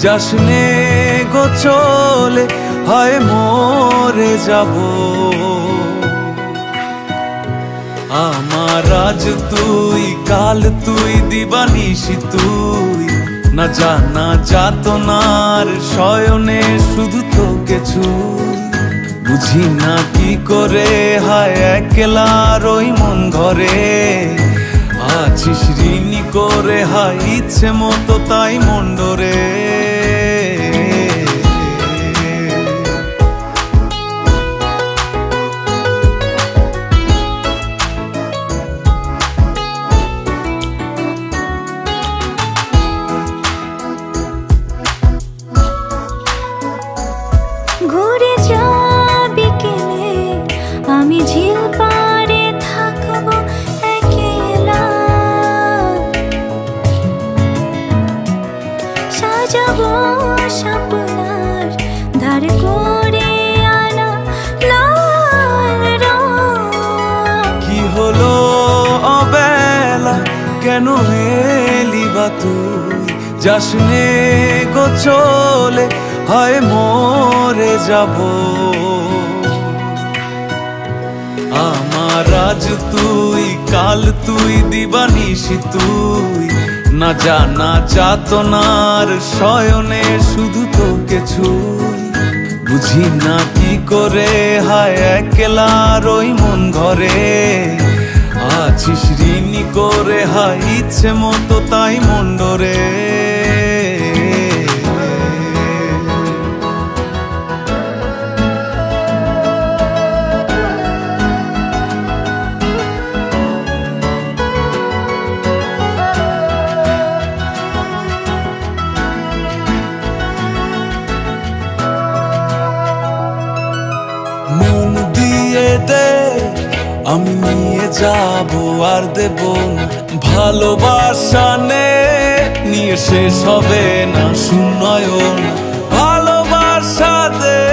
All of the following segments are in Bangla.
যাসনে গো চলে, হয় মরে যাব। আমার আজ তুই, কাল তুই, দিবানিশি তুই, না জানা যাতনার শয়নে শুধু তোকে ছুঁই। বুঝি না কি করে হায় একলা রই মন ঘরে, আছিস ঋণী করে হায় ইচ্ছে মতো তাই মন্ডরে। ঘুরে যাবি কেনে, আমি ঝিল পাড়ে থাকবো একলা। সাজাবো স্বপ্নার ধার করে আনা লাল রং। কি হলো অবেলা, কেন এলি বা তুই? যাসনে গো চলে, হয় মরে যাব। আমার আজ তুই, কাল তুই, দিবানিশি তুই, না জানা যাতনার শয়নে শুধু তোকে ছুঁই। বুঝি না কি করে হায় একলা রই মন ঘরে, আছিস ঋণী করে হায় ইচ্ছে মতো তাই মন্ডরে। মন দিয়ে দে, আমি নিয়ে যাব আর দেব না। ভালোবাসা নিয়ে শেষ হবে না শূন্যয়ন। ভালোবাসা দে,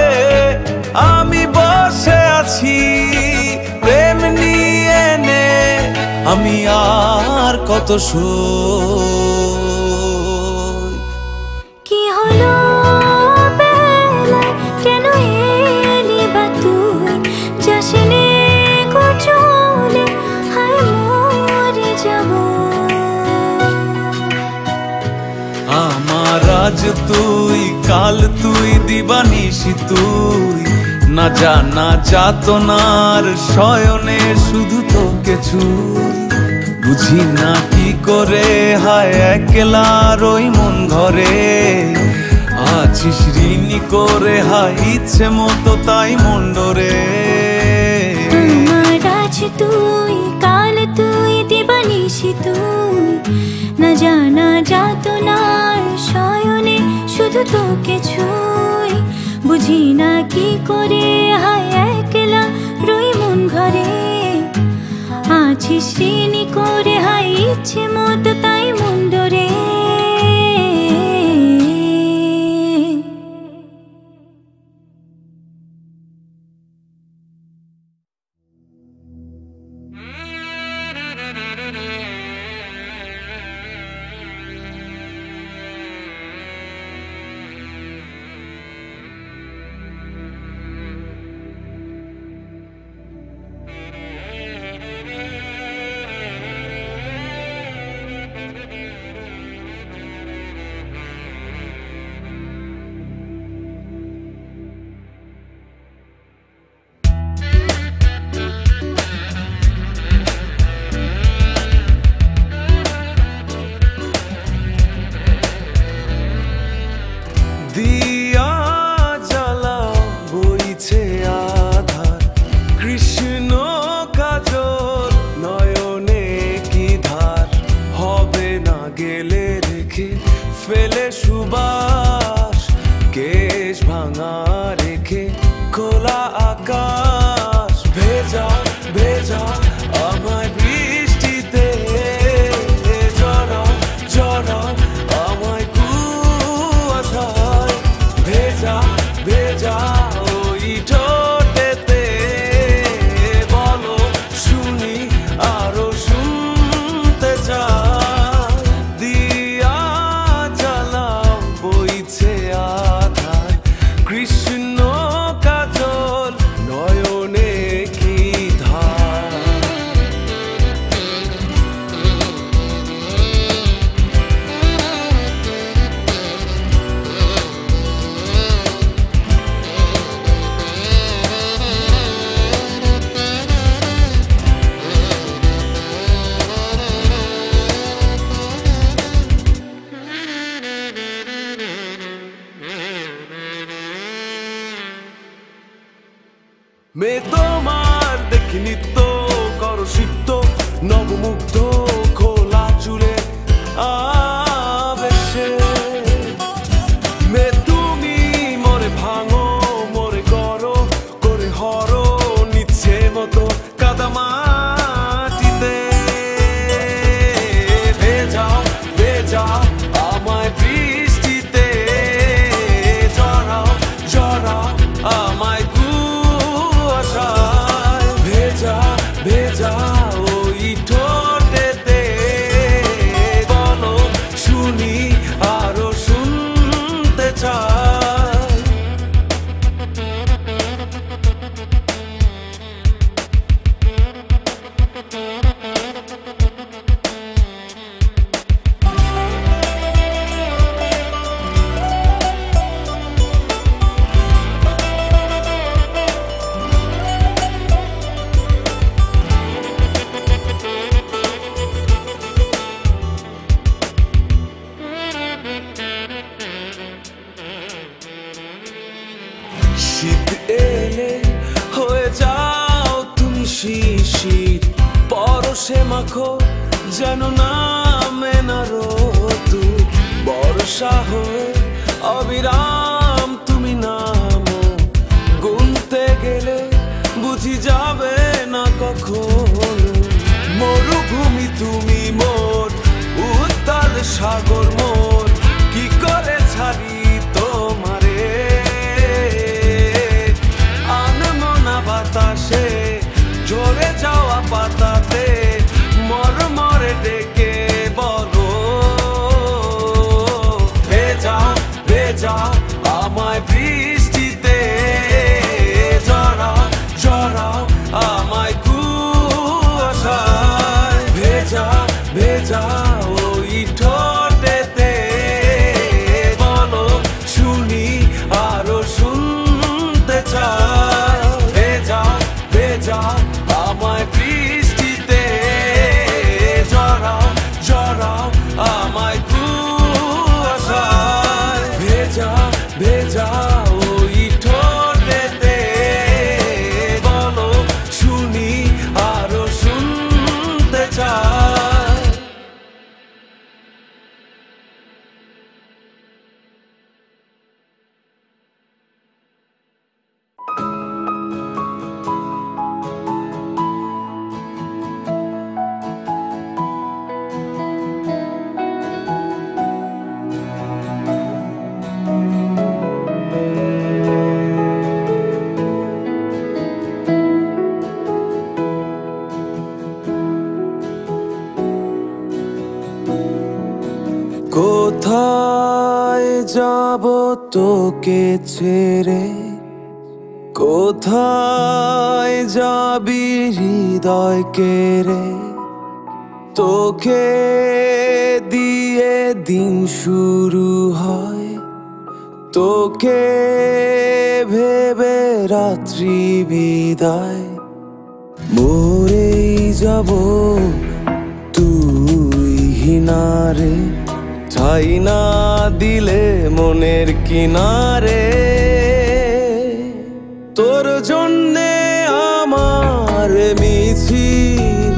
আমি বসে আছি প্রেম নিয়ে নে, আমি আর কত সই। কি হলো বেলায়, কেন এলি বা তুই? যাসনে গো চলে, হায় মরে যাব। আমার আজ তুই, কাল তুই, দিবানিশি তুই, না জানা যাতনার শয়নে শুধু তোকে ছুঁই। বুঝি না কি করে হায় একলা রই মন ঘরে, আছিস ঋণী করে হায় ইচ্ছে মতো তাই মন্ডরে। আমার আজ তুই, কাল তুই, দিবানিশি তুই, না জানা যাতনার শয়নে শুধু তোকে ছুঁই। বুঝি না কি করে হায় একলা রই মন ঘরে, আছিস ঋণী করে হায় ইচ্ছে মতো তাই মন্ডরে। দিয়া জ্বালাও বইছে আধার, কৃষ্ণ কাজল নয়নে কি ধার। হবে না গেলে রেখে ফেলে সুবাস, কেশ ভাঙা রেখে খোলা আকাশ। ভেজা ভেজা আমায় বৃষ্টিতে, জড়া জড়া আমায় কুয়াশায়। ভেজা ভেজা ওই ঠোঁটেতে, বলো শুনি আরো শুনতে চাই। দিয়া জ্বালাও বই মেয়ে তোমার দেখি নিত্য করো সিক্ত নবমুগ্ধ খোলা চুলে আবেশে। মেয়ে তুমি মরে ভাঙো মরে করো করে হরো নিচ্ছে মতো কাদা মাটিতে। ভেজাও ভেজাও আমায় বৃষ্টিতে, জড়াও জড়াও আমায় কুয়াশায়। ভেজা ভেজা ওই ঠোঁটেতে, বলো শুনি আরো শুনতে চাই। শীত এলে হয়ে যাও তুমি শিশির, পরশে মাখো যেন নামে না রোদুর। বর্ষা হয়ে অবিরাম তুমি নামো, গুনতে গেলে বুঝি যাবে না কখনো। মরুভূমি তুমি মোর, উত্তাল সাগর মোর, কি করে ছাড়ি তোমারে। আনমনা বাতাসে ঝরে যাওয়া পাতাতে মরমরে ডেকে বলো। ভেজাও ভেজাও আমায় বৃষ্টিতে, জড়াও জড়াও আমায় কুয়াশায়। ভেজা ভেজা ওই ঠোঁটেতে, বলো শুনি আরো শুনতে চাই। ভেজাও ভেজাও আমায় বৃষ্টিতে, জড়াও জড়াও আমায় কুয়াশায়। ভেজা ভেজা ওই ঠোঁটেতে, বলো শুনি আরো শুনতে চাই। কোথায় যাব তোকে ছেড়ে, কোথায় যাবি হৃদয় কেড়ে। তোকে দিয়ে দিন শুরু হয়, তোকে ভেবে রাত্রি বিদায়। মরেই যাব তুই হিনারে, ঠাই না দিলে মনের কিনারে। তোর জন্যে আমার মিছিল,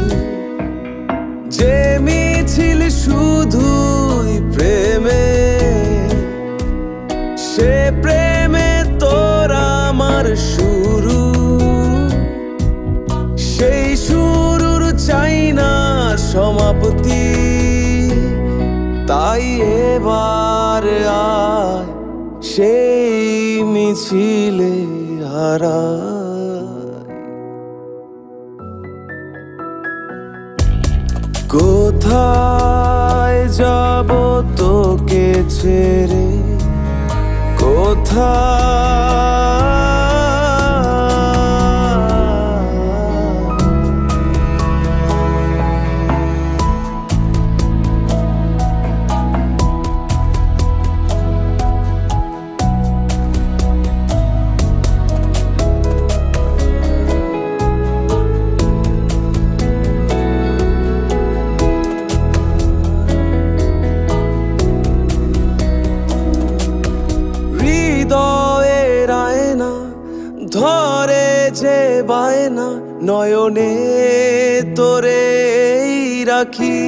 যে মিছিল শুধুই প্রেমে। সে প্রেমে তোর আমার শুরু, সেই শুরুর চাই না সমাপ্তি। তাই এবার আয় সেই মিছিলে হারায়। কোথায় যাব তোকে ছেড়ে, কোথায় যে বায়না নয়নে তোরে রাখি,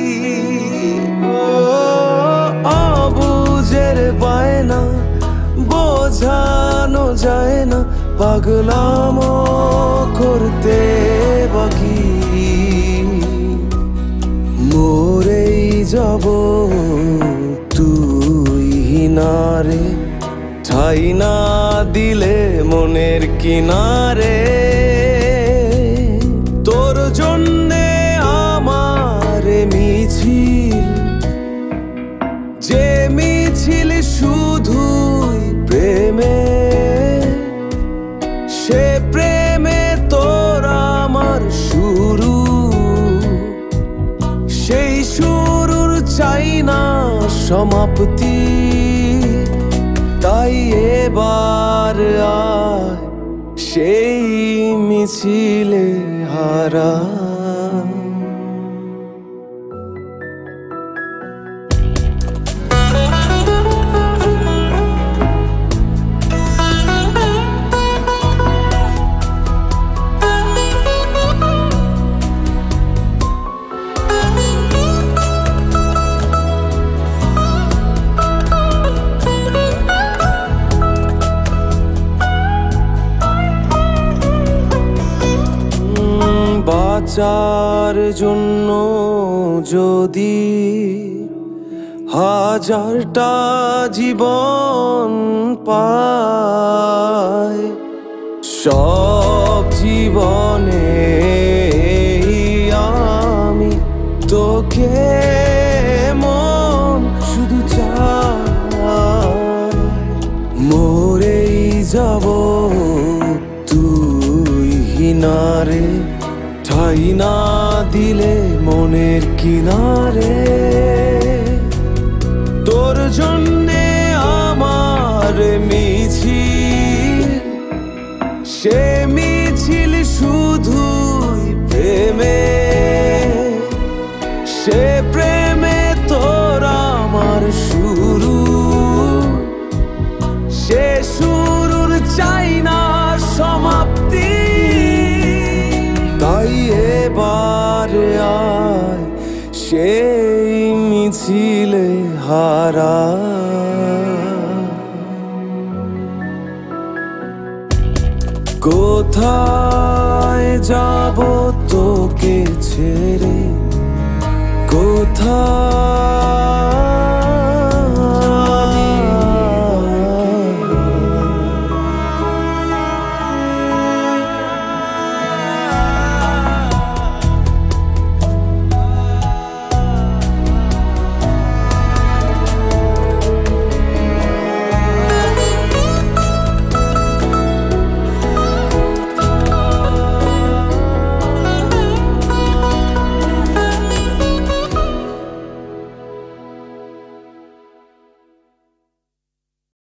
অবুঝের বায়না বোঝানো যায় না, পাগলামো করতে বাকি। মরেই যাব তুই নারে, ঠাই না দিলে মনের কিনারে। তোর জন্যে আমার মিছিল, যে মিছিল শুধুই প্রেমে, সে প্রেমে তোর আমার শুরু, সেই শুরুর চাই না সমাপ্তি। তাই এবার আয় সেই মিছিলে হারা। বাঁচার জন্য যদি হাজারটা জীবন পায়, সব জীবনে আমি তোকে মন শুধু চাই। মরেই যাব তুই নারে, ঠাই না দিলে মনের কিনারে। তোর জন্যে আমার মিছিল, সে মিছিল শুধুই প্রেমে, সে প্রেমে তোর আমার শুরু, সে শুরুর চাই না সমাপ্তি। তাই এবার আয় সেই মিছিলে হারা। কোথায় যাব তোকে ছেড়ে, কোথায়